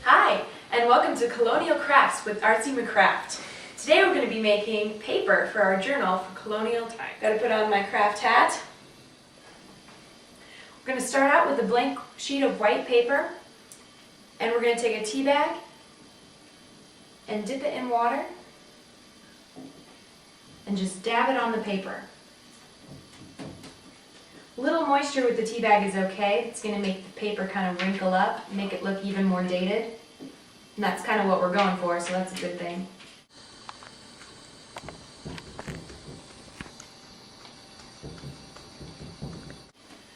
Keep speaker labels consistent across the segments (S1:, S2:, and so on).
S1: Hi, and welcome to Colonial Crafts with Artsy McCraft. Today we're going to be making paper for our journal for Colonial Crafts. Got to put on my craft hat. We're going to start out with a blank sheet of white paper, and we're going to take a tea bag and dip it in water and just dab it on the paper. A little moisture with the tea bag is okay. It's going to make the paper kind of wrinkle up, make it look even more dated. And that's kind of what we're going for, so that's a good thing.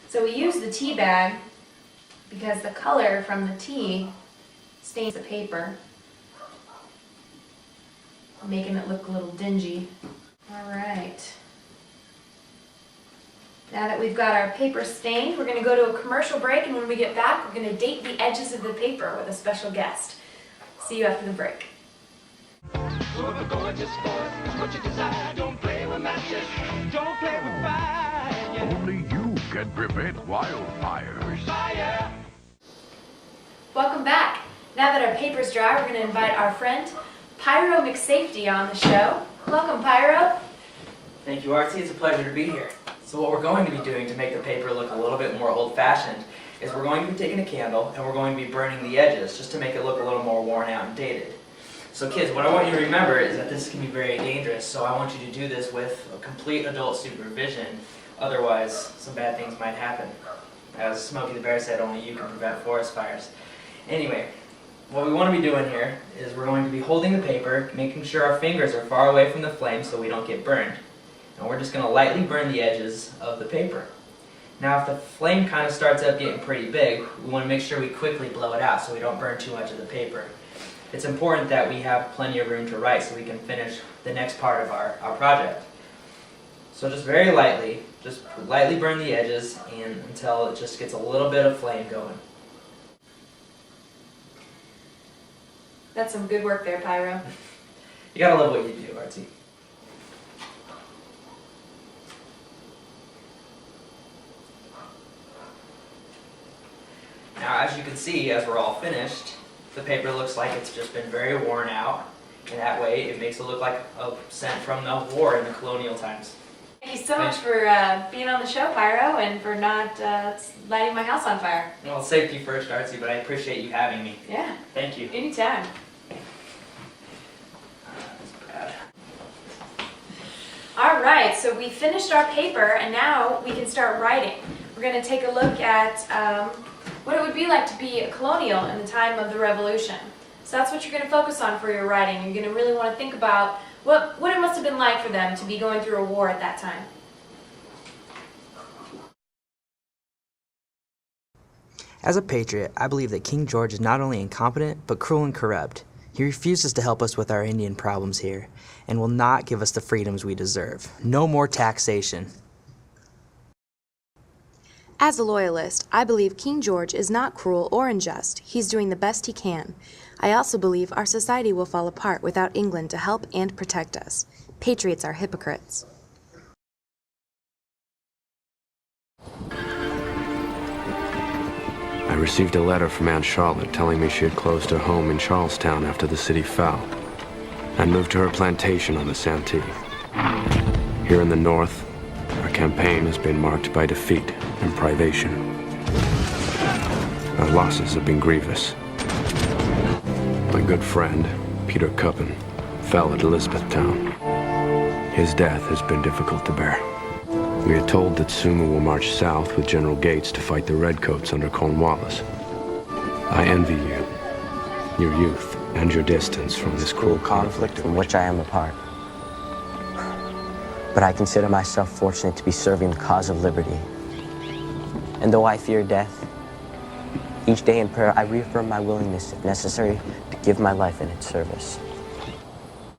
S1: So we use the tea bag because the color from the tea stains the paper, making it look a little dingy. All right. Now that we've got our paper stained, we're going to go to a commercial break, and when we get back, we're going to date the edges of the paper with a special guest. See you after the break.
S2: Only you can prevent wildfires. Fire!
S1: Welcome back. Now that our paper's dry, we're going to invite our friend Pyro McSafety on the show. Welcome, Pyro.
S3: Thank you, Artsy. It's a pleasure to be here. So what we're going to be doing to make the paper look a little bit more old-fashioned is we're going to be taking a candle and we're going to be burning the edges just to make it look a little more worn out and dated. So kids, what I want you to remember is that this can be very dangerous, so I want you to do this with a complete adult supervision. Otherwise, some bad things might happen. As Smokey the Bear said, only you can prevent forest fires. Anyway, what we want to be doing here is we're going to be holding the paper, making sure our fingers are far away from the flame so we don't get burned. And we're just going to lightly burn the edges of the paper. Now if the flame kind of starts up getting pretty big, we want to make sure we quickly blow it out so we don't burn too much of the paper. It's important that we have plenty of room to write so we can finish the next part of our project. So just very lightly, just lightly burn the edges and until it just gets a little bit of flame going.
S1: That's some good work there, Pyro.
S3: You gotta love what you do, Artsy. Now, as you can see, as we're all finished, the paper looks like it's just been very worn out, and that way it makes it look like a scent from the war in the colonial times.
S1: Thank you so much for being on the show, Pyro, and for not lighting my house on fire.
S3: Well, safety first, Artsy, but I appreciate you having me.
S1: Yeah.
S3: Thank you.
S1: Anytime.
S3: That's bad.
S1: All right, so we finished our paper, and now we can start writing. We're going to take a look at what it would be like to be a colonial in the time of the Revolution. So that's what you're going to focus on for your writing. You're going to really want to think about what it must have been like for them to be going through a war at that time.
S4: As a patriot, I believe that King George is not only incompetent, but cruel and corrupt. He refuses to help us with our Indian problems here, and will not give us the freedoms we deserve. No more taxation.
S5: As a Loyalist, I believe King George is not cruel or unjust. He's doing the best he can. I also believe our society will fall apart without England to help and protect us. Patriots are hypocrites.
S6: I received a letter from Aunt Charlotte telling me she had closed her home in Charlestown after the city fell and moved to her plantation on the Santee. Here in the north, our campaign has been marked by defeat and privation. Our losses have been grievous. My good friend, Peter Cuppen, fell at Elizabethtown. His death has been difficult to bear. We are told that Suma will march south with General Gates to fight the Redcoats under Cornwallis. I envy you, your youth, and your distance from this cruel conflict
S7: from which I am a part. But I consider myself fortunate to be serving the cause of liberty. And though I fear death, each day in prayer I reaffirm my willingness, if necessary, to give my life in its service.